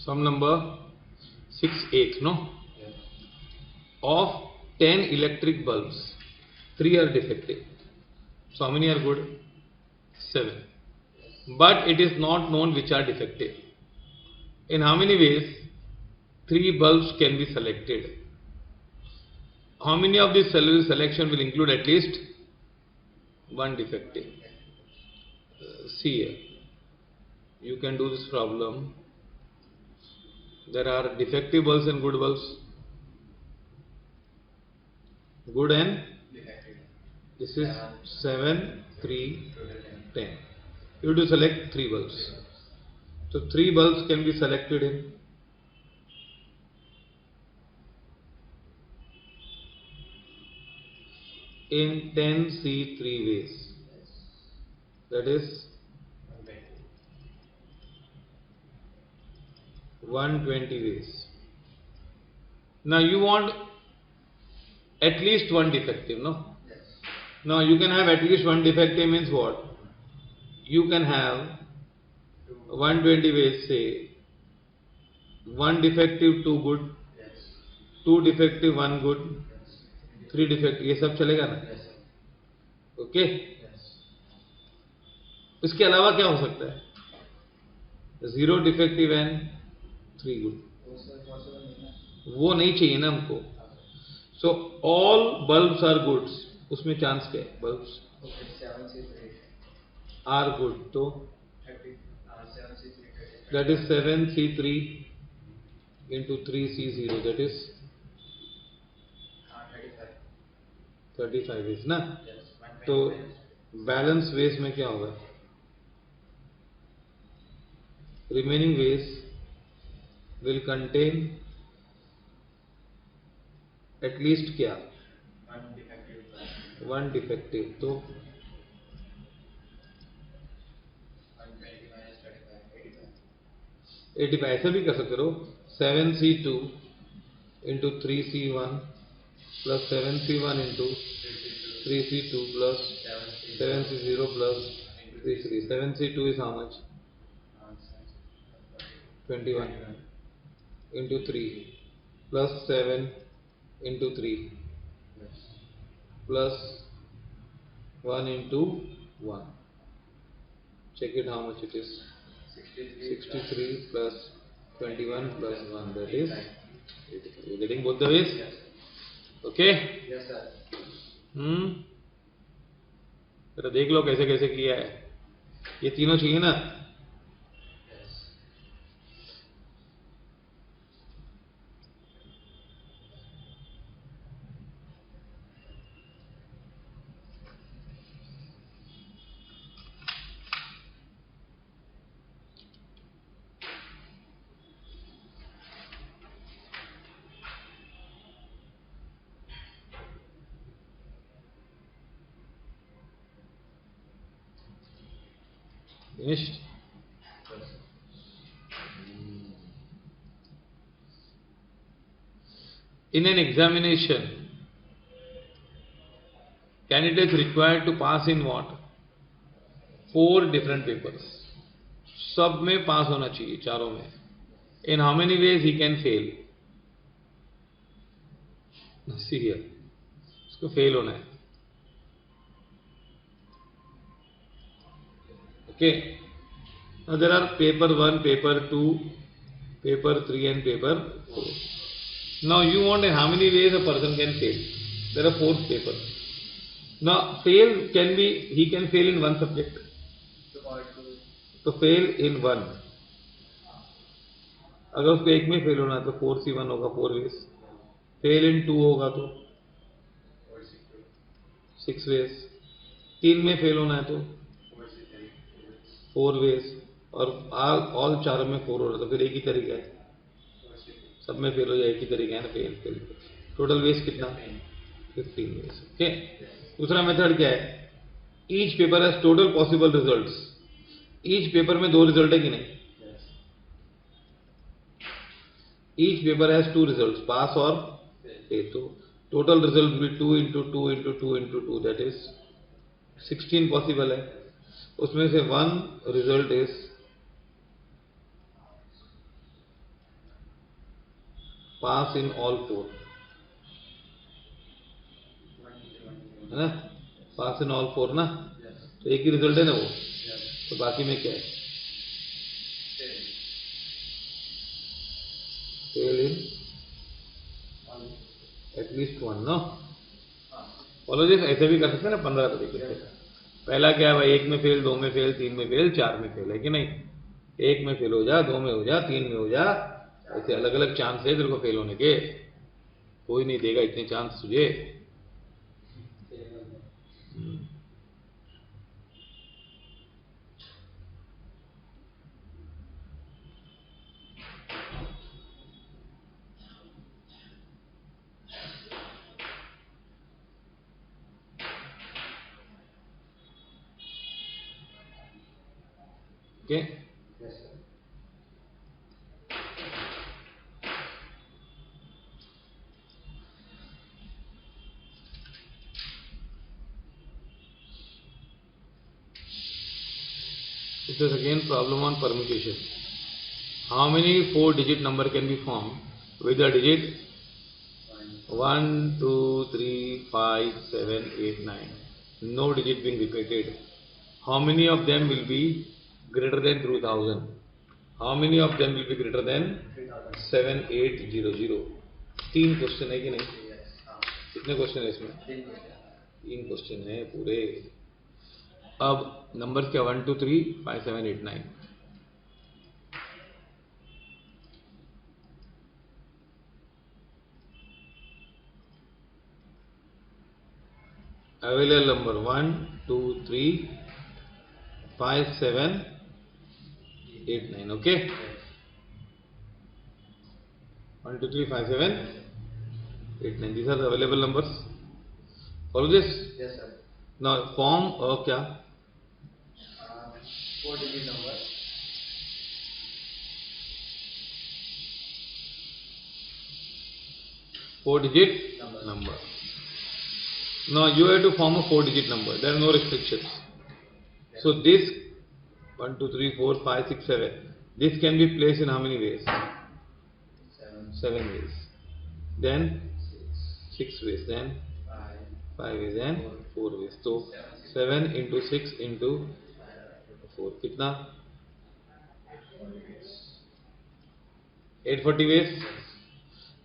Sum number 6/8, no? Yes. Of 10 electric bulbs, 3 are defective. So how many are good? 7. But it is not known which are defective. In how many ways 3 bulbs can be selected? How many of this selection will include at least one defective? See here, you can do this problem. There are defective bulbs and good bulbs. Good and Defective. this is 7, 3, 10. You have to select 3 bulbs. So 3 bulbs can be selected in 10C3 ways. That is 120 ways. Now you want at least one defective, no? Yes. Now you can have at least one defective means what? You can have 120 ways, say 1 defective, 2 good, Yes. 2 defective, 1 good, Yes. 3 defective, ये सब चलेगा ना? Yes, sir. Okay? Yes. इसके अलावा क्या हो सकता है? 0 defective and 3 good. वो नहीं चाहिए ना हमको. So all bulbs are goods. उसमें चांस क्या है? Bulbs are good. तो that is 7C3 into 3C0, that is 35 ways ना. तो बैलेंस वेज में क्या होगा? Remaining wedge will contain at least क्या? One defective. तो 85. ऐसे भी कर सकते हो. 7C2 into 3C1 plus 7C1 into 3C2 plus 7C0 plus 3C. 7C2 is how much? 21 into 3 plus 7 into 3 plus 1 into 1. Check it how much it is. 63 plus 21 plus 1, that is 83. You're getting both the ways? Okay? Yes, sir. जरा देख लो कैसे कैसे किया है. ये तीनों चाहिए ना? Finished? In an examination, candidates required to pass in what? 4 different papers. सब में पास होना चाहिए, चारों में. In how many ways he can fail? See here, इसको फेल होना है. Okay. Now there are paper 1, paper 2, paper 3 and paper 4. Now you want how many ways a person can fail? There are 4 papers. Now fail can be, he can fail in one subject. तो fail in one. अगर उसको एक में fail होना है तो 4C1 होगा 4 ways. Fail इन 2 होगा तो 6 ways. 3 में फेल होना है तो 4 ways. और ऑल चारों में 4 हो रहा है तो फिर एक ही तरीका है. सब में फेल हो जाए, एक ही तरीका है ना. फेल. टोटल वेज कितना? 15 वेज. ओके. दूसरा मेथड क्या है? Each paper has total possible results. Each paper में 2 रिजल्ट है कि नहीं? ईच पेपर हैज 2 रिजल्ट्स, पास और फेल. तो total result will 2 into 2 into 2 into 2, that is 16 possible है. उसमें से 1 result is pass in all 4, है ना, पास इन ऑल 4 ना, तो एक ही रिजल्ट है ना वो, तो बाकी में क्या है, fail in at least 1 no. Follow this, ऐसे भी कर सकते हैं ना 15 तरीके से। पहला क्या है भाई, 1 में फेल, 2 में फेल, 3 में फेल, 4 में फेल, है कि नहीं। 1 में फेल हो जा, 2 में हो जा, 3 में हो जा, ऐसे अलग अलग चांस है तेरे को फेल होने के, कोई नहीं देगा इतने चांस तुझे। Okay, this is again problem on permutation. How many 4-digit number can be formed with the digit 1, 2, 3, 5, 7, 8, 9? No digit being repeated. How many of them will be greater than 2000? How many of them will be greater than 7800? 3 question है कि नहीं? कितने question है इसमें? 3 question है पूरे। अब number क्या, 1, 2, 3, 5, 7, 8, 9। Available number 1, 2, 3, 5, 7, 8, 9. Okay, 1, 2, 3, 5, 7, 8, 9. These are the available numbers. Follow this? Yes, sir. Now form क्या? 4-digit number. 4-digit number. Now you have to form a 4-digit number. There are no restrictions. So this 1, 2, 3, 4, 5, 6, 7. This can be placed in how many ways? 7 ways. Then 6 ways. Then 5 ways. Then 4 ways. So 7 into 6 into 4. कितना? 840 ways.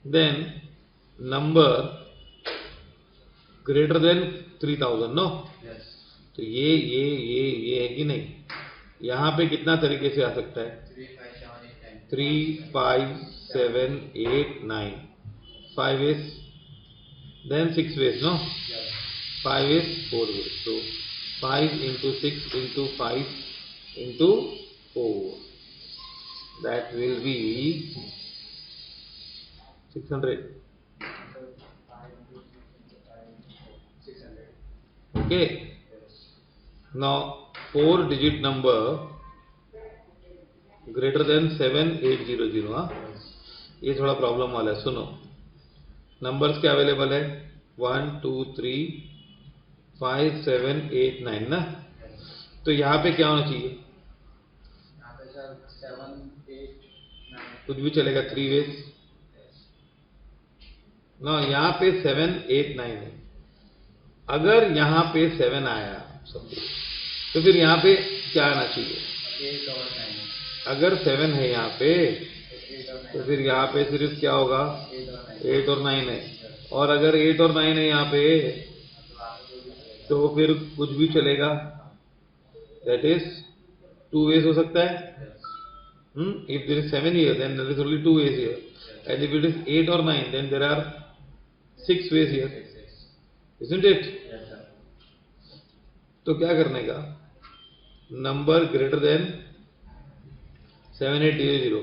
Then number greater than 3000, no? Yes. तो ये है कि नहीं? यहाँ पे कितना तरीके से आ सकता है? 3, 5, 7, 8, 3, 5, 7, 8, 9. 9. 5 ways. Then 6 ways, no? Yes. 5 ways, 4 ways. So 5 into 6 into 5 into 4. That will be 600. 600. Okay. Now 4-digit number greater than 7800. हाँ, ये थोड़ा प्रॉब्लम वाला है। सुनो, नंबर्स क्या अवेलेबल है? 1, 2, 3, 5, 7, 8, 9 ना। तो यहाँ पे क्या होना चाहिए? यहाँ पे सर 7, 8, 9. कुछ भी चलेगा, 3 वेज ना। यहाँ पे 7, 8, 9 है। अगर यहाँ पे 7 आया तो फिर यहाँ पे क्या आना चाहिए? 8 और 9. अगर 7 है यहाँ पे तो फिर यहाँ पे सिर्फ क्या होगा? 8 और 9 है। और अगर 8 और 9 है यहाँ पे तो फिर कुछ भी चलेगा। दैट इज 2 वेज हो सकता है। If there is 7 here then there is only 2 ways here, and if it is 8 or 9 then there are 6 ways here, isn't it? Yes, sir. तो क्या करने का? Number greater than 7800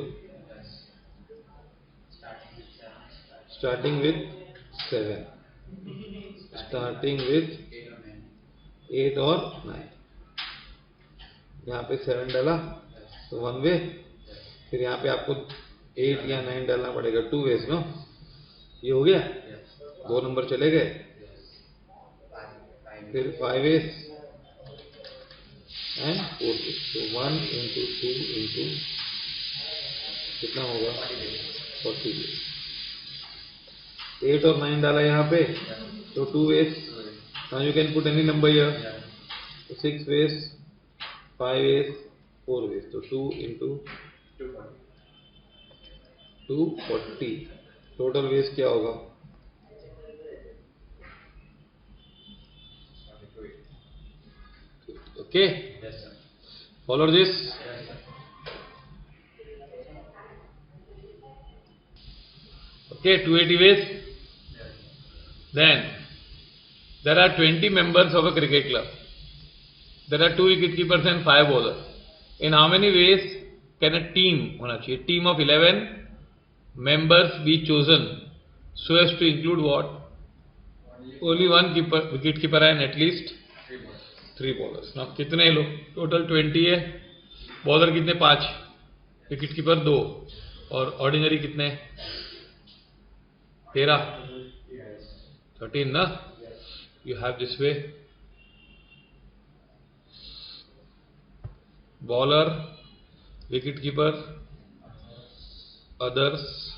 starting with 7, starting with 8 और 9. यहाँ पे 7 डाला तो 1 वे, फिर यहाँ पे आपको 8 या 9 डालना पड़ेगा, 2 वेज, नो? ये हो गया, 2 नंबर चले गए। फिर 5 वेज एंड 4 वेज। तो 1 into 2 into कितना होगा? 40 वेज। 8 और 9 डाला यहाँ पे, तो 2 ways. Now you can put any number here. So 6 ways, 5 ways, 4 ways. So 2 into 240. Total ways क्या होगा? Okay. Yes, sir. Follow this. Yes, sir. Okay, 280 ways. Yes. Then there are 20 members of a cricket club. There are 2 wicketkeepers and 5 bowlers. In how many ways can a team होना चाहिए? Team of 11 members be chosen so as to include what? Only one wicket keeper and at least 3 bowlers. Now कितने लोग? Total 20 है. Bowler कितने? 5. Wicket keeper 2. और ordinary कितने? 13. 13 ना? You have this way. Bowler, wicket keeper, others,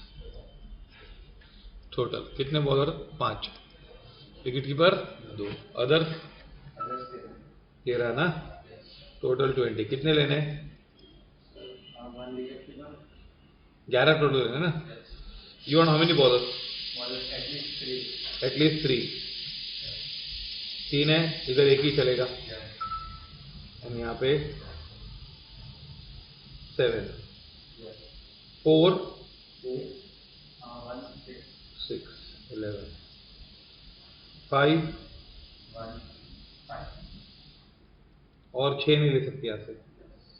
total कितने bowler? 5. Wicket keeper 2. Others 13 ना? Total 20. कितने लेने? 11 टोटल लेने ना? You want how many bowlers? At least 3. 3 है, इधर एक ही चलेगा. और यहाँ पे 7. 4, 6, 11. 5 और 6 नहीं ले सकती यहाँ से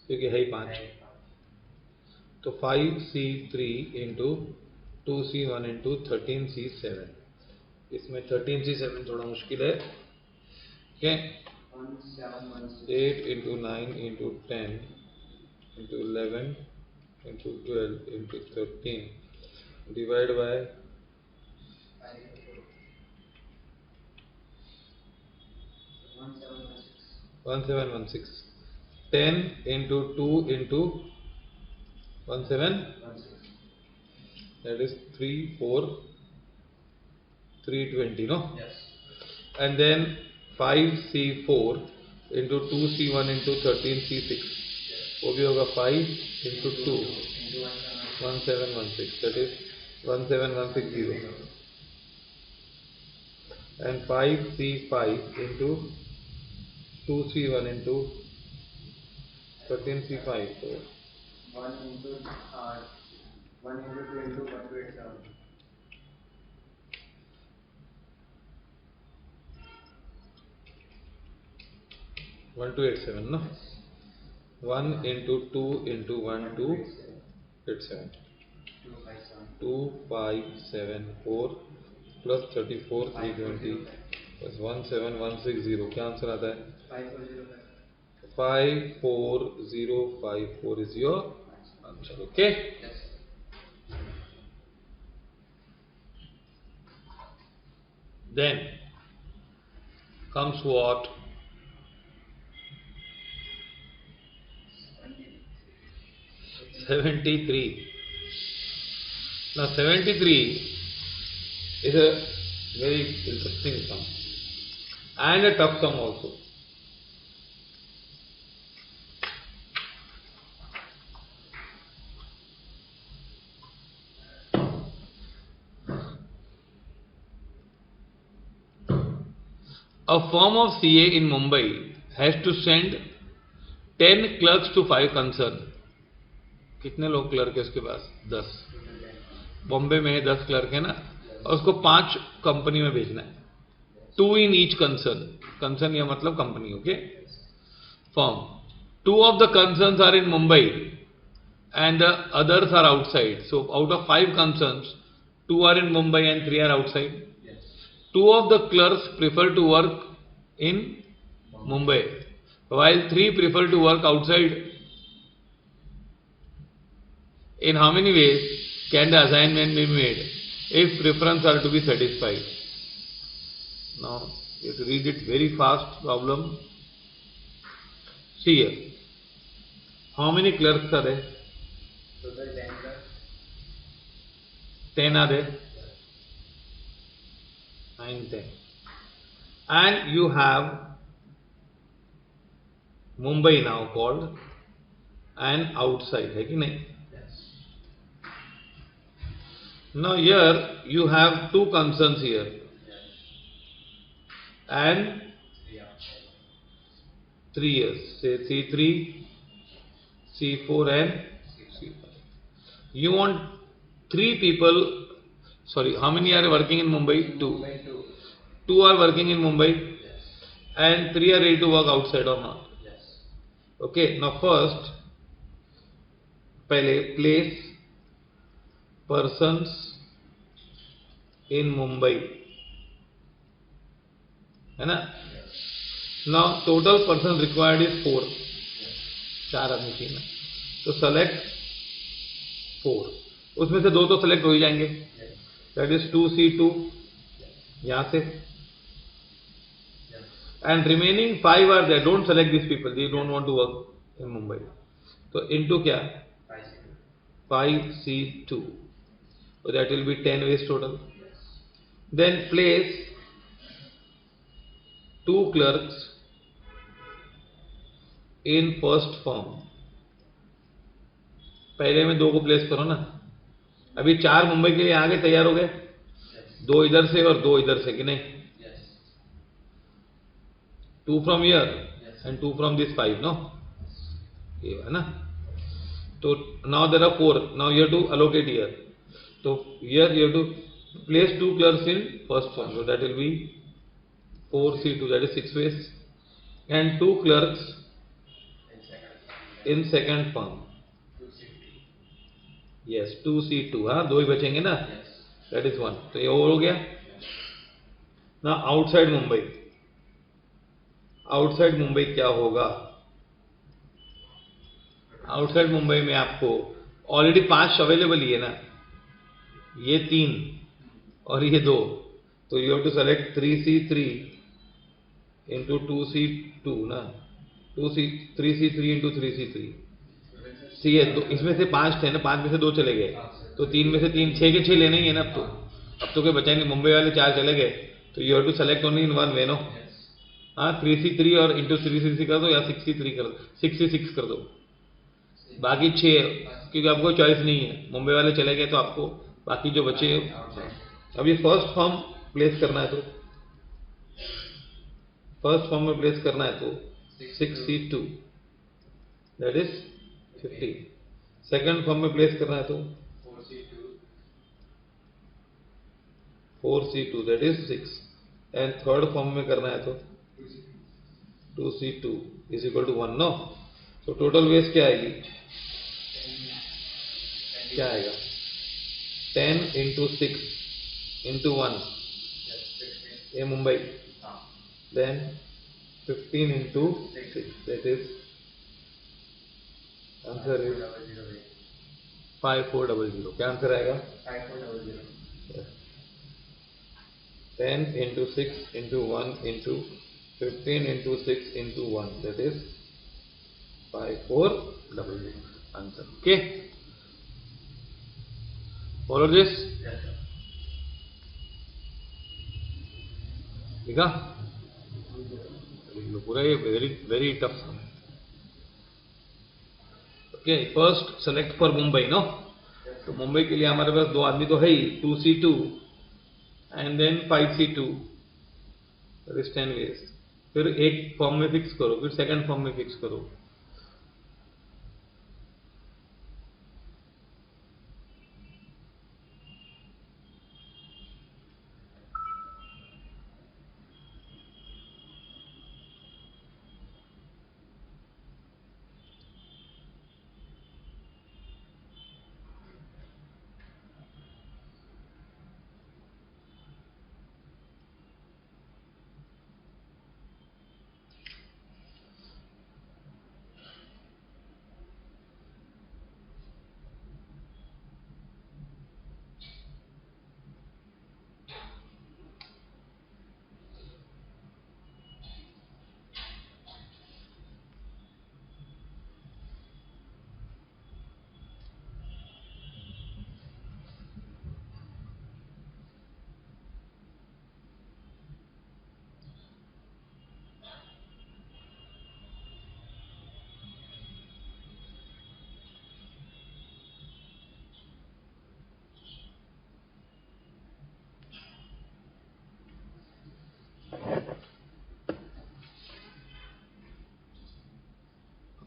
क्योंकि है ही 5. तो 5C3 into 2C1 into 13C7. इसमें 13C7 थोड़ा मुश्किल है. क्या? 8 into 9 into 10 into 11 into 12 into 13 divide by 1716. 10 into 2 into 17, that is 3, 4, 320, no? Yes. And then 5C4 into 2C1 into 13C6. वो भी होगा 5 into 2, 1716, that is 17160. And 5C5 into 2C1 into 13C5. So 1 into 2 into 127. 1287, no? 1 into 2 into 1287. 2574 plus 34 320 plus 17160. क्या answer आता है? 54054 is your answer. Okay. Yes. Then comes what? 73. Now 73 is a very interesting sum and a tough sum also. A firm of CA in Mumbai has to send 10 clerks to 5 concern. कितने लोग clerk है उसके पास? 10. बॉम्बे में 10 clerk है ना, और उसको 5 company में भेजना है. 2 in each concern. Concern या मतलब company. Okay. Firm. 2 of the concerns are in Mumbai and the others are outside. So out of 5 concerns, 2 are in Mumbai and 3 are outside. 2 of the clerks prefer to work in Mumbai, while 3 prefer to work outside. In how many ways can the assignment be made if preference are to be satisfied? Now, you have to read it very fast problem. See here. How many clerks are there? Total 10 clerks. 10 are there. 9, 10. And you have Mumbai now called an outside, है कि नहीं? Now here you have two concerns here, and 3 years. Say C3, C4 and C5. You want 3 people. Sorry, how many are working in Mumbai? 2. Mumbai 2. 2 are working in Mumbai, Yes. and 3 are ready to work outside or not. Yes. Okay. Now first, पहले place persons in Mumbai, है ना? Now total person required is 4. 4 आदमी चाहिए ना, तो select 4. उसमें से 2 तो select हो ही जाएंगे. Yes. That is 2C2 यहाँ से, and remaining 5 are there. Don't select these people. They don't want to work in Mumbai. So into क्या? 5C2. So that will be 10 ways total. Then place 2 clerks in first firm. पहले में 2 को place करो ना. अभी 4 मुंबई के लिए आगे तैयार हो गए, 2 इधर से और 2 इधर से, कि नहीं? 2 from here and 2 from this 5, no? ये है ना? तो now there are 4. Now you have to allocate here. So here you have to place 2 clerks in first firm. So that will be 4C2. That is 6 ways, and 2 clerks in second firm. Yes, 2C2. हाँ, 2 ही बचेंगे ना? That is 1. तो ये हो गया. Now outside Mumbai. Outside Mumbai क्या होगा? Outside Mumbai में आपको ऑलरेडी 5 अवेलेबल ही है ना, ये 3 और ये 2, तो you have to select 3C3 into 2C2 ना, 3C3 इंटू 3C3. सी है, इसमें से 5 थे ना, 5 में से 2 चले गए, तो 3 में से 3, 6 के 6 लेने ही है ना. अब तो कोई बचा नहीं. मुंबई वाले 4 चले गए, तो you have to select only in one way, no? हाँ, 3C3 और इंटू 3C3 कर दो, या 6C3 कर दो, 6C6 कर दो. बाकी 6, क्योंकि आपको चॉइस नहीं है, मुंबई वाले चले गए, तो आपको बाकी जो बचे. अभी फर्स्ट फॉर्म प्लेस करना है, तो फर्स्ट फॉर्म में प्लेस करना है, तो 6C2 that is 15. Second form में प्लेस करना है, तो 4C2 that is 6. And third form में करना है, तो 2C2 is equal to 1, no? तो टोटल वेज क्या आएगी? क्या आएगा? 10 इंटू 6 इंटू 1, ये Mumbai. Then 15 into 6, that is answer is 5400. क्या आंसर आएगा? 5400. 10 into 6 into 1 into 15 into 6 into 1, that is 5400. Answer. Okay. Follow this. Yes, sir. ठीक है? पूरा ये very tough. Okay. First select for Mumbai, no? तो मुंबई के लिए हमारे पास 2 आदमी तो है ही, 2C2 and then 5C2. That is 10 ways. फिर एक फॉर्म में फिक्स करो, फिर सेकंड फॉर्म में फिक्स करो.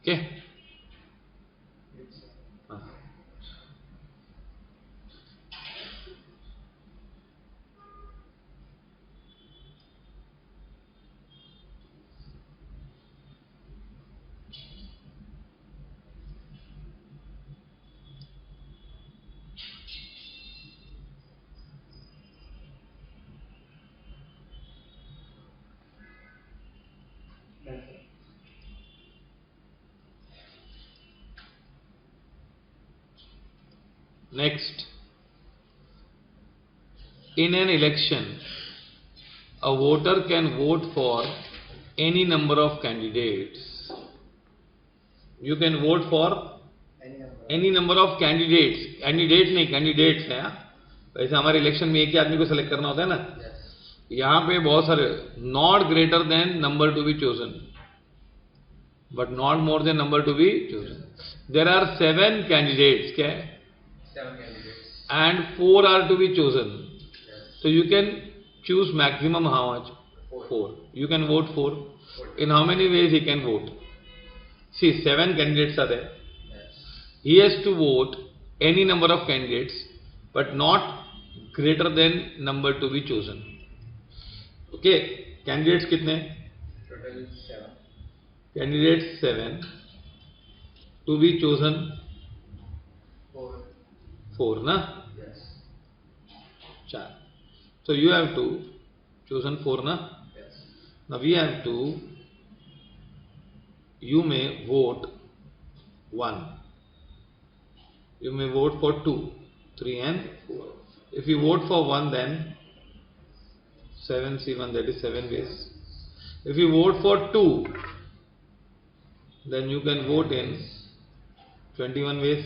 Okay. Next, in an election, a voter can vote for any number of candidates. You can vote for any number of candidates. Candidates नहीं, candidates है. वैसे हमारे इलेक्शन में एक ही आदमी को सेलेक्ट करना होता है ना. यहाँ पे बहुत सारे, not greater than number to be chosen, but not more than number to be chosen. There are 7 candidates. क्या है? 7 candidates. And 4 are to be chosen. So you can choose maximum how much? 4. You can vote 4. In how many ways he can vote? See, 7 candidates are there. He has to vote any number of candidates, but not greater than number to be chosen. Okay, candidates कितने? Total 7. Candidates 7. To be chosen 4 ना? Yes. 4. So you have to chosen 4 na? Yes. Now we have to, you may vote 1. You may vote for 2, 3 and 4. If you vote for 1, then 7C1, that is 7 ways. If you vote for 2, then you can vote in 21 ways.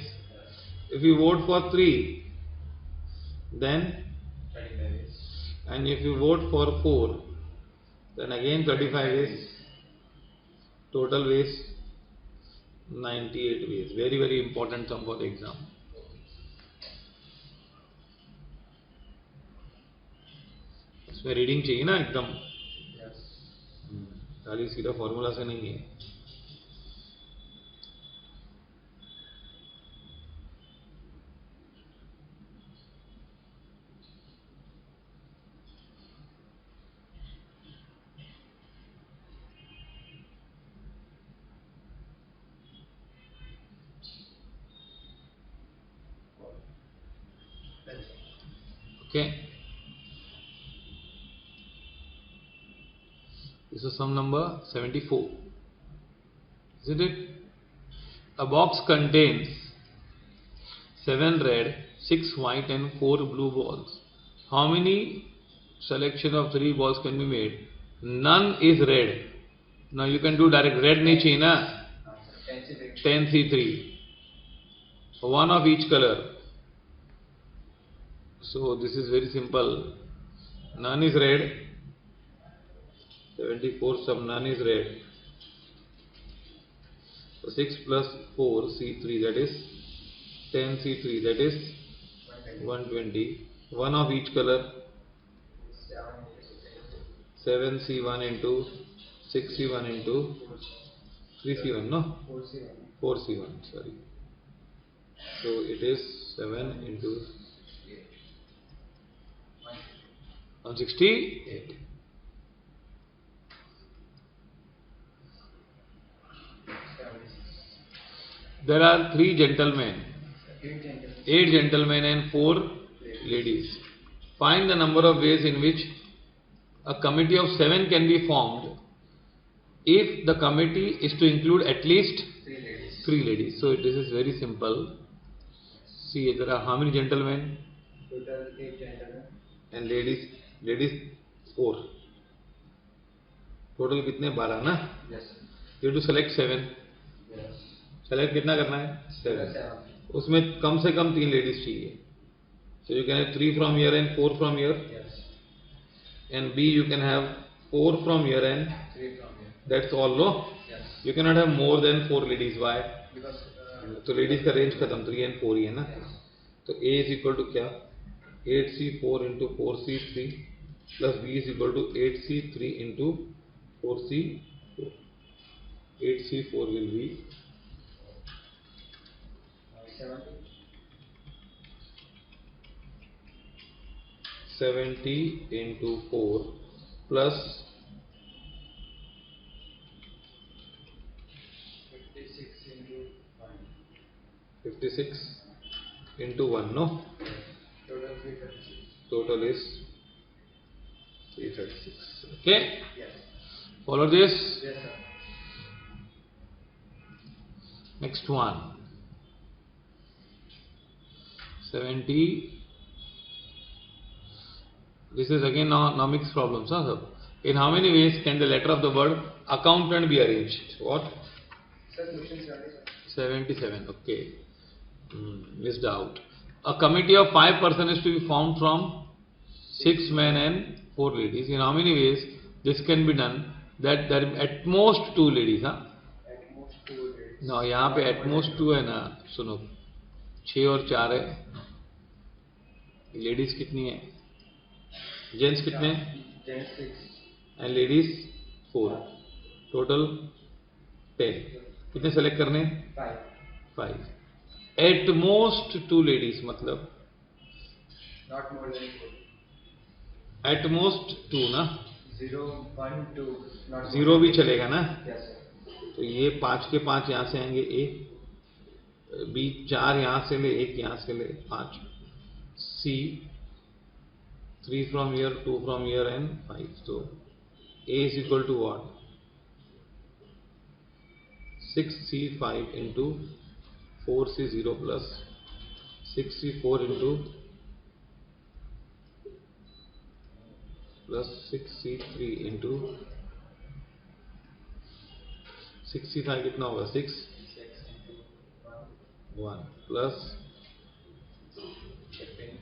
If you vote for 3, then 35 ways. and if you vote for 4, then again 35 ways. Total ways 98 ways. Very, very important sum for the exam. इसमें reading चाहिए ना एकदम. Yes. खाली सीधा formula से नहीं है. Okay. This is sum number 74. Isn't it? A box contains 7 red, 6 white and 4 blue balls. How many selection of 3 balls can be made? None is red. Now you can do direct. Red nahi chahiye na? 10C3. One of each color. So this is very simple. None is red. 74 sum none is red. So 6 plus 4 C3, that is 10 C3, that is 120. One of each color. 7 C1 into 6 C1 into 3 C1, no? 4 C1, sorry. So it is 7 into 168. There are 3 gentlemen, 8 gentlemen and 4 ladies. Find the number of ways in which a committee of 7 can be formed if the committee is to include at least 3 ladies. So this is very simple. See, there are how many gentlemen? Total 8 gentlemen. And ladies 4. Total कितने? 12 ना? Yes. You have to select 7. Yes. Select कितना करना है? 7. उसमें कम से कम 3 ladies चाहिए. So you can have 3 from here and 4 from here. Yes. And B you can have 4 from here and 3 from here. that's all, no? Yes. You cannot have more than 4 ladies. Why? Because तो ladies का range खत्म. 3 and 4 ही है ना. तो A is equal to क्या? 8C4 into 4C3 plus B is equal to 8C3 into 4C4. 8C4 will be 70. 70 into 4 plus 56 into 1. 56 into 1, no? Total 336. Total is 336. Okay? Yes. Follow this. Yes, sir. Next one. 70. This is again now mixed problems. Huh, sir? In how many ways can the letter of the word accountant be arranged? What? Sir, question 77. 77. Okay. Missed out. A committee of 5 persons is to be formed from 6 men and 4 ladies. In how many ways this can be done? That there are at most 2 ladies. Huh? At most 2 ladies. ना यहाँ पे at most 2 है ना. सुनो 6 और 4 है. Ladies कितनी है? जेंट्स कितने हैं? Gents 6. And ladies 4. टोटल 10. कितने सेलेक्ट करने? 5. 5. एट मोस्ट 2 लेडीज मतलब Not more than 4. At most 2 ना. 0, 1, 2. Not 0 भी चलेगा ना. Yes, sir. तो ये 5 के 5 यहाँ से आएंगे. ए बी 4 यहाँ से ले, 1 यहाँ से ले, 5. सी 3 from here, 2 from here and 5. So A is equal to what? 6C5 into 4C0 plus 6C4 into plus 6C3 into 6C5 कितना होगा? 6 6 into 1 plus 15.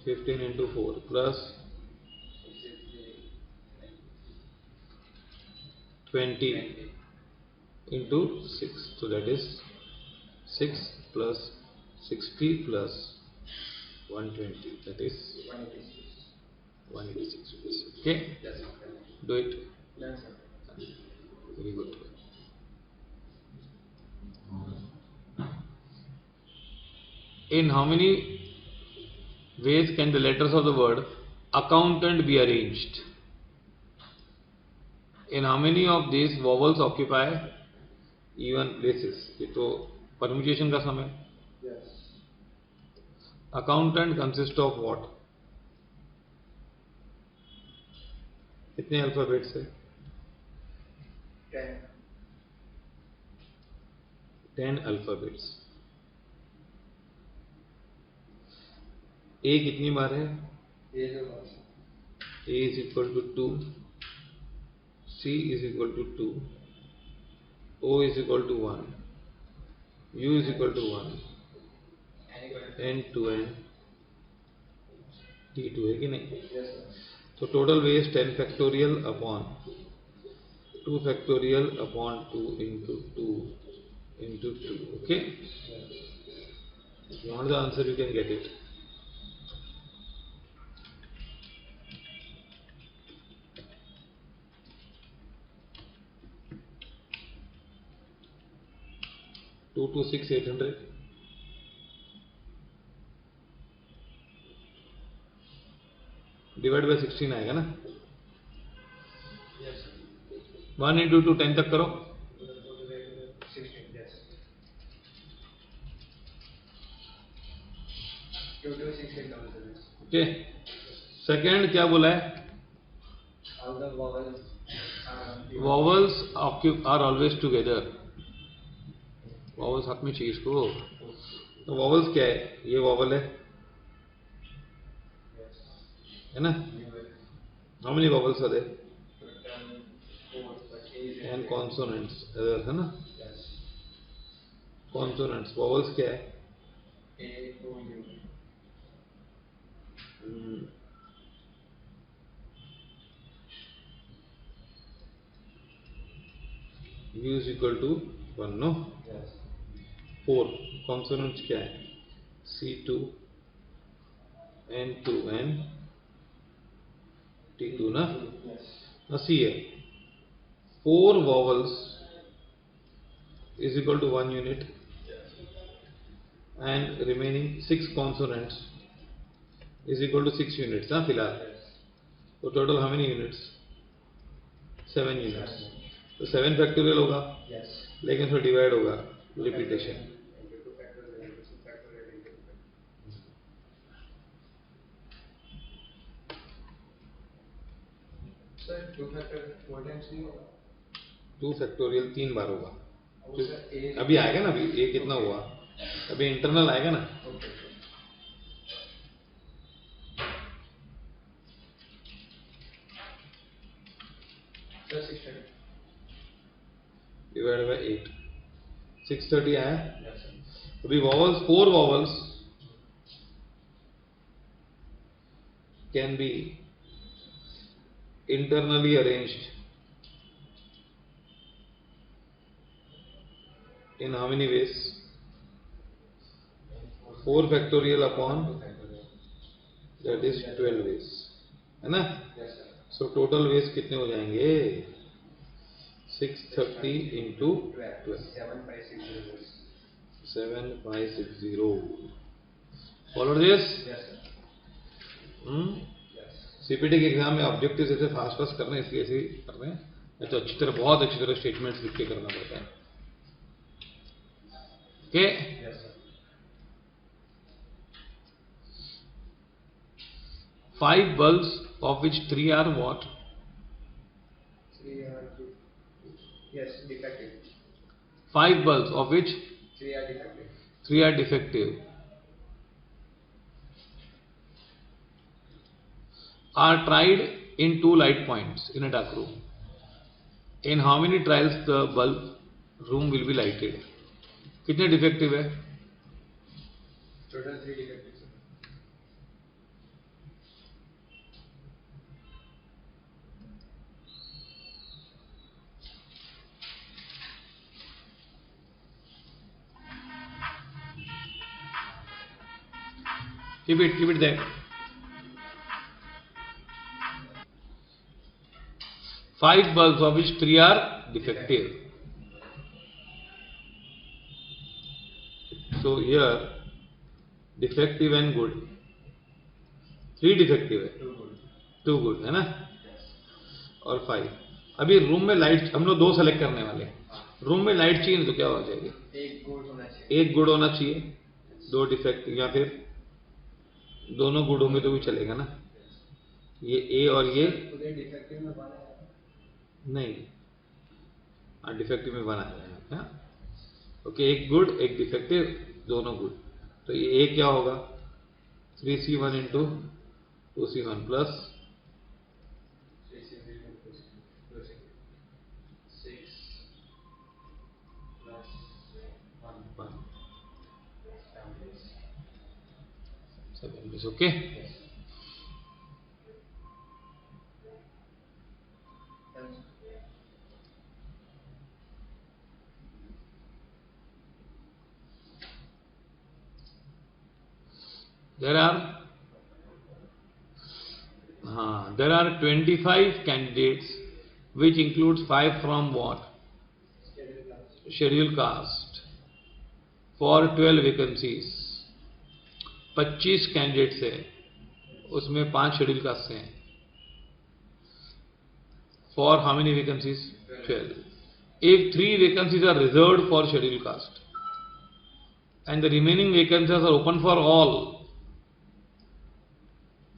15 into 4 plus 20 into 6. So that is 6 plus 60 plus 120. That is 186. 186 rupees. Okay? Yes, sir. Do it. Done, sir. Very good. In how many ways can the letters of the word accountant be arranged? In how many of these vowels occupy even places? ये तो permutation का समय. Yes. Accountant consists of what? कितने alphabets है? 10. 10 alphabets. A कितनी बार है? Yes, sir. A is equal to 2, C is equal to 2, O is equal to 1, U is equal to 1, N 2N, T 2 है कि नहीं? Yes, sir. So total way is 10 factorial upon 2 factorial upon 2 into 2 into 2. Okay? If you want the answer, you can get it. Two to 6 800. Divide by 16 आएगा ना. Yes, sir. 1 into 2 10 तक करो. 16. Yes. 2 to 16 numbers. Okay. Second क्या बोला है? All the vowels are vowels are always together. Vowels हाथ में चाहिए इसको. तो वॉवल्स क्या है? ये वॉवल है ना. How many vowels are there? And consonants है ना. कॉन्सोनेंट्स. वॉवल्स क्या है? A, O, U. U is equal to 1, no. Yes. 4 consonants क्या है? C2 N2 N T2 ना. Yes. now see here, 4 vowels is equal to 1 unit and remaining 6 consonants is equal to 6 units ना फिलहाल. तो total how many units? 7 units. तो 7 factorial होगा, लेकिन फिर divide होगा repetition. सर 2 फैक्टर 4 टाइम्स नहीं होगा? 2 factorial 3 बार होगा. वो सर ए अभी आएगा ना, अभी ये कितना हुआ, अभी इंटरनल आएगा ना. सर 630 डिवाइड बाय 8, 630 आया. Yes sir. अभी vowels, 4 vowels can be internally arranged in how many ways? 4 factorial upon, that is 12 ways, है ना. Yes sir. So total ways कितने हो जाएंगे? 630 into 12, 7560. 7560. Follow this? Yes sir. Yes. CPT के exam में objective ऐसे fast fast करने हैं, इसलिए ऐसे ही कर रहे हैं. नहीं तो अच्छी तरह, बहुत अच्छी तरह स्टेटमेंट्स लिख के करना पड़ता है. Okay. Yes sir. 5 bulbs of which 3 are what? 3 are yes defective. 5 bulbs of which 3 are defective. 3 are defective are tried in 2 light points in a dark room. In how many trials the bulb room will be lighted? कितने defective है? Total 3 defective sir. Keep it there. 5 bulbs of which 3 are defective. So here defective and good. 3 defective है, 2 good. 2 good है ना, Yes. और 5. अभी room में light हम लोग 2 सेलेक्ट करने वाले हैं. रूम में लाइट चाहिए तो क्या हो जाएगी? एक गुड होना चाहिए. 1 गुड होना चाहिए, 2 डिफेक्टिव, या फिर दोनों गुड होंगे तो भी चलेगा ना. ये ए और ये उधर डिफेक्टिव में बना है. नहीं, हाँ डिफेक्टिव में बना है. ओके, 1 गुड 1 डिफेक्टिव, दोनों गुड. तो ये ए क्या होगा? 3C1 into 2C1 plus 6 plus 1 7 is okay. yes. There are 25 candidates which includes 5 from what? Schedule caste for 12 vacancies. 25 candidates है, उसमें 5 शेड्यूल कास्ट हैं. For how many vacancies? 12. If 3 vacancies are reserved for schedule caste and the remaining vacancies are open for all,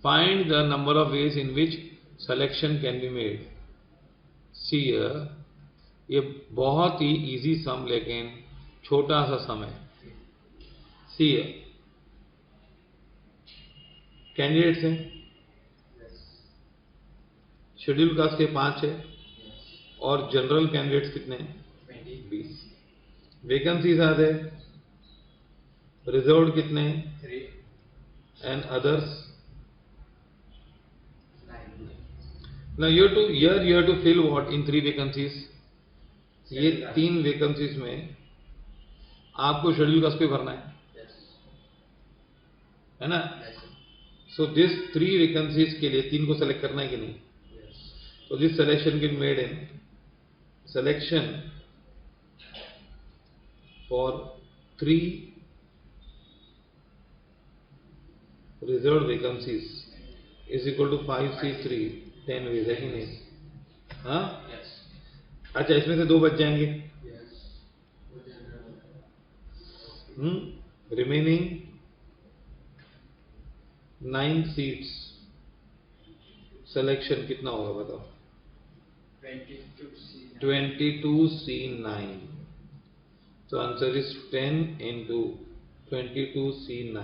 find the number of ways in which selection can be made. See here, ये बहुत ही easy सम लेकिन छोटा सा सम है. See here, candidates हैं, schedule caste के 5 है, और जनरल कैंडिडेट्स कितने हैं? 20. वैकेंसीज आर देयर, रिजर्व्ड कितने हैं? 3 and others. 9 Now you have to fill what in 3 vacancies? ये 3 वैकेंसीज में आपको शेड्यूल कास्ट पे भरना है, yes. है ना. Yes. सो दिस 3 वैकेंसीज के लिए 3 को सेलेक्ट करना है कि नहीं? Yes. So this selection can made in selection for 3 reserve vacancies is equal to 5C3 10 ways है कि नहीं? हाँ, अच्छा इसमें से 2 बच जाएंगे. रिमेनिंग 9 सीट्स सिलेक्शन कितना होगा बताओ? 22C9. So answer is 10 into 22C9.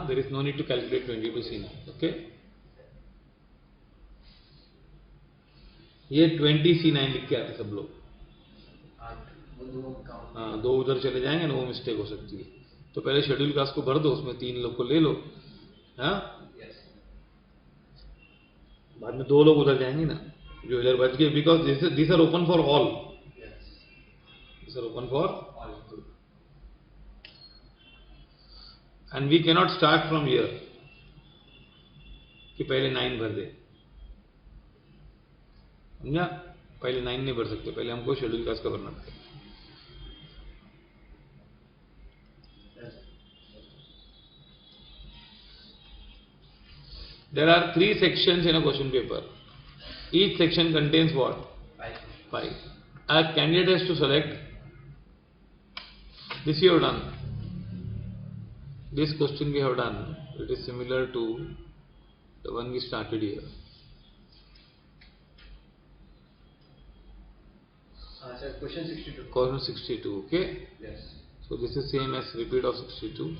There is no need to calculate 22C9. Okay, ये 20C9 लिख के आते सब लोग. हाँ, 2 उधर चले जाएंगे ना, वो मिस्टेक हो सकती है. तो पहले शेड्यूल कास्ट को भर दो, उसमें 3 लोग को ले लो. हाँ, बाद में 2 लोग उधर जाएंगे ना, जो इधर बच गए, because this are open for all. This are open for all. And we cannot start from here कि पहले 9 भर दे. समझा? पहले 9 नहीं भर सकते, पहले हमको शेड्यूल कास्ट का भरना पड़ेगा. There are 3 sections in a question paper. Each section contains what? 5. A candidate has to select. This we have done. This question we have done. It is similar to the one we started here. Sir, question 62. Question 62. Okay. Yes. So this is same as repeat of 62.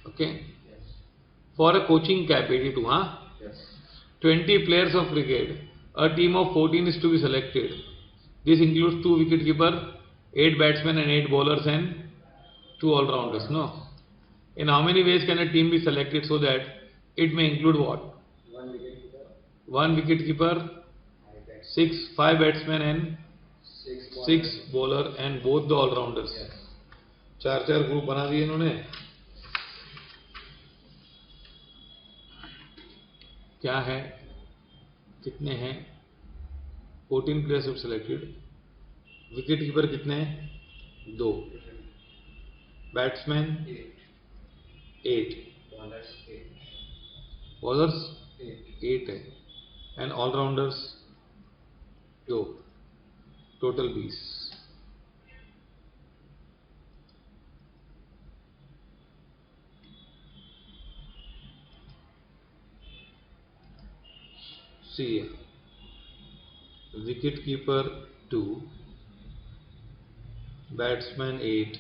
Okay. Yes. For a coaching cap 82, Yes. 20 players of cricket, a team of 14 is to be selected. This includes 2 wicketkeeper, 8 batsmen and 8 bowlers and 2 all-rounders. No. In how many ways can a team be selected so that it may include what? 1 wicketkeeper. 1 wicketkeeper, 5 batsmen and 6 bowler and both the all-rounders. Yes. 4 group बना दिए इन्होंने. क्या है, कितने हैं? 14 players selected. Wicket keeper कितने हैं? 2. Batsman 8. Bowlers 8 है. And allrounders 2. Total 20. See, wicket keeper 2, batsman 8,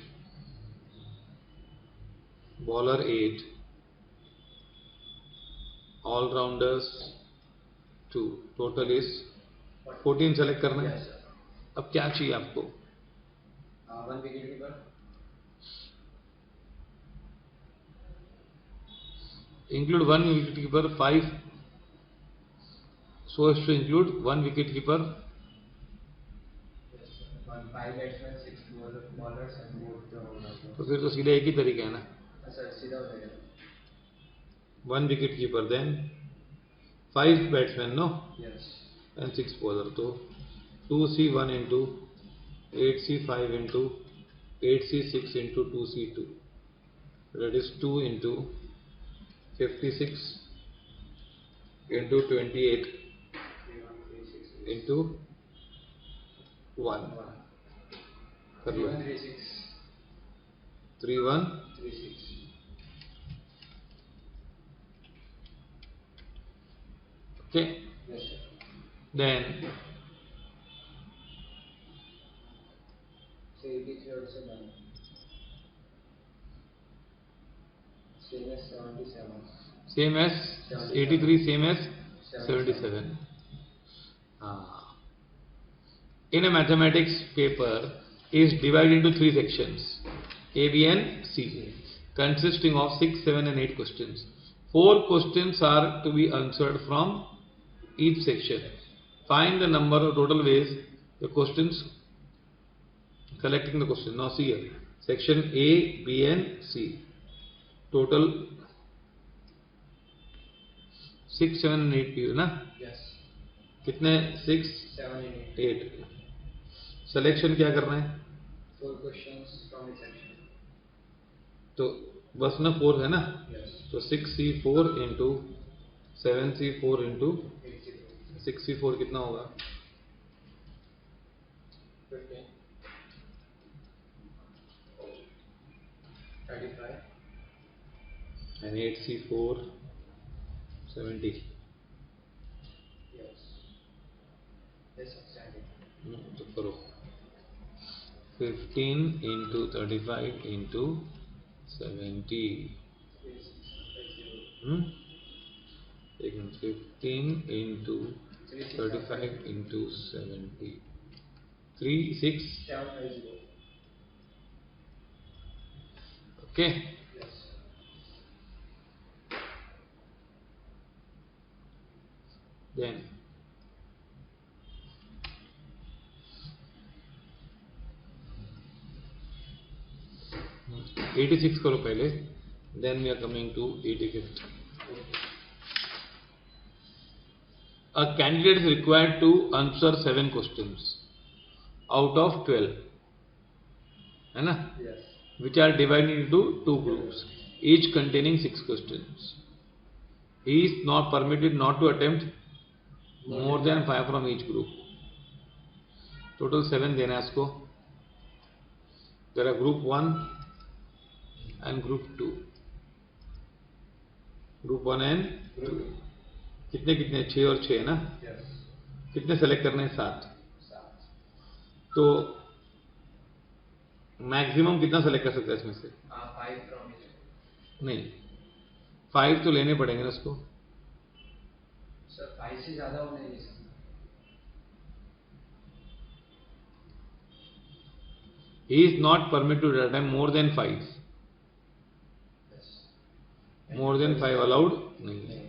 bowler 8, all rounders 2. Total is 14 select करना है. Yes, sir. अब क्या चाहिए आपको? 1 wicketkeeper. Include 1 wicketkeeper, 5. So as to include 1 wicketkeeper. Yes, sir. 5 batsmen, 6 bowlers and both the all-rounders. तो फिर तो सीधा एक ही तरीका है ना. Sir, सीधा हो जाएगा. 1 wicketkeeper, then 5 batsmen, no? Yes. And 6 bowler. तो 2C1 into 8C5 into 8C6 into 2C2. That is 2 into 56 into 28 into 1. कर लो. 3136. 3136. Okay. Yes, sir. Then So 83 also done. Same as 77. same as 83, same as 77. In a mathematics paper is divided into 3 sections, A, B and C, consisting of 6, 7 and 8 questions. 4 questions are to be answered from each section. Find the number of total ways the questions, collecting the question. Now see here, section A, B and C, total 6, 7 and 8 P ना. Yes. कितने? 6, 7 and 8. 8. Selection क्या करना है? 4 questions from each section. तो बस में 4 है ना, Yes. तो 6C4 into 7C4 into 6C4 कितना होगा? 15. 35. And 8C4 70. Yes. Yes, exactly. तो करो 15 इंटू 35 इंटू 70. Yes. एक मिनट, 15 इंटू 35 इंटू 70, 3 6. 750. Okay, Yes. Then Hmm. 86 करो पहले, then we are coming to 85th. A candidate is required to answer 7 questions out of 12, है ना, Yes. which are divided into 2 groups, each containing 6 questions. He is not permitted not to attempt more than 5 from each group. Total 7 देना है इसको. There are group 1 and group 2. Group 1 and Group. कितने कितने, 6 और 6 है ना, Yes. कितने select करने हैं? 7. 7. तो मैक्सिमम कितना सेलेक्ट कर सकता है इसमें से? 5 from each. नहीं, 5 तो लेने पड़ेंगे ना उसको. Sir, 5 से ज़्यादा होने नहीं सकता. He is not permitted to attempt more than 5. Yes. More than 5 allowed नहीं है.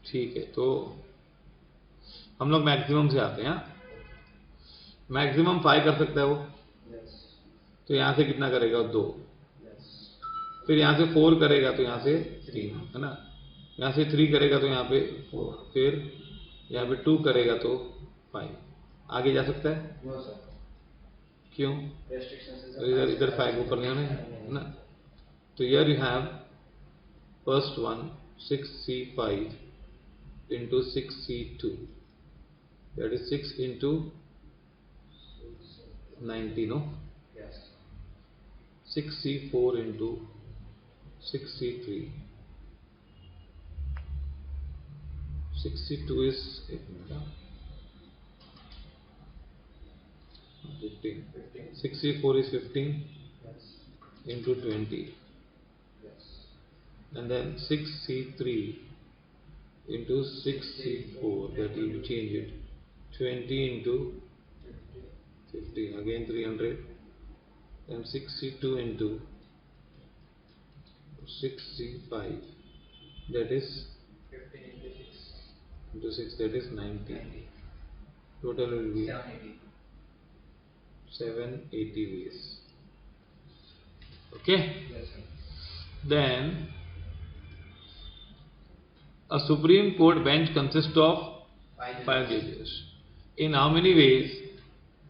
ठीक है, तो हम लोग मैक्सिमम से आते हैं. मैक्सिमम 5 कर सकता है वो, Yes. तो यहाँ से कितना करेगा? 2. Yes. फिर यहाँ से 4 करेगा तो यहाँ से 3, है ना. यहाँ से 3 करेगा तो यहाँ पे 4, फिर यहाँ पे 2 करेगा तो 5. आगे जा सकता है? No, sir. क्यों? Restrictions is तो इधर 5 ऊपर नहीं होने, है ना. तो here you have first one 6C5 into 6C2, that is 6 into 90, no? Yes. 6C4 into 6C3, 6C2 is 15, 6C4 is 15 Yes. into 20, Yes. and then 6C3 into 6C4, that you will change it, 20 into 15, again 300, then 6C2 into 6C5, that is 15 into 6. into 6, that is 90. 90. Total will be 780. 780 ways. Okay, Yes, sir. then a Supreme Court bench consists of 5 judges. In how many ways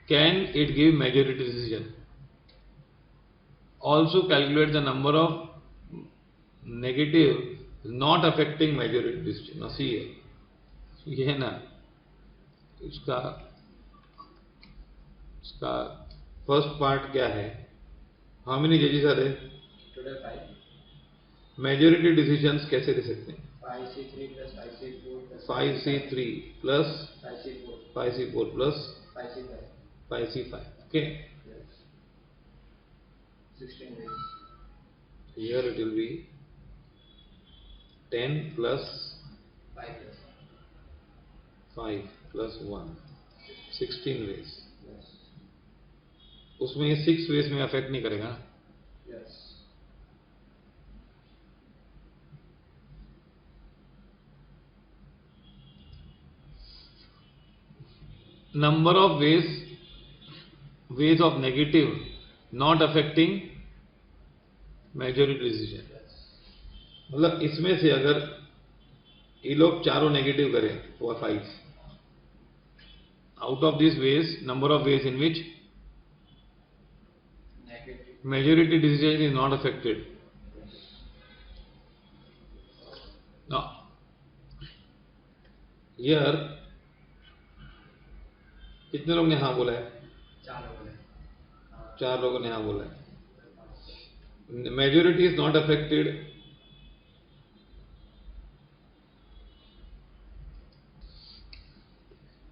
can it give majority decision? Also calculate the number of negative not affecting majority decision. Now see here, ये है ना, इसका first part क्या है? How many जजेस are there? Total 5. Majority decisions कैसे दे सकते हैं? 5C3 plus 5C4 plus 5C3 plus 5C4 5C4 plus 5C5. 5C5. Okay, Yes. 16 ways. Here it will be 10 plus 5 plus 5 plus 1, 16 ways. Yes. उसमें ये 6 veg में affect नहीं करेगा. Yes. Number of ways of negative not affecting majority decision. Yes. मतलब इसमें से अगर ये लोग चारों नेगेटिव करें तो 5. Out of this ways, number of ways in which Negative. majority decision is not affected, Yes. Now, here कितने लोग ने हाँ बोला है? 4 लोगों ने 4 लोगों ने हाँ बोला है. Majority is not affected.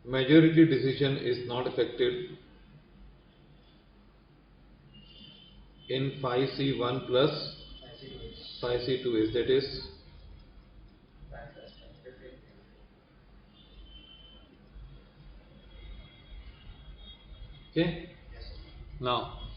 Majority decision is not affected in 5C1 plus 5C2 is, that is 5+10 okay. Yes, sir. Now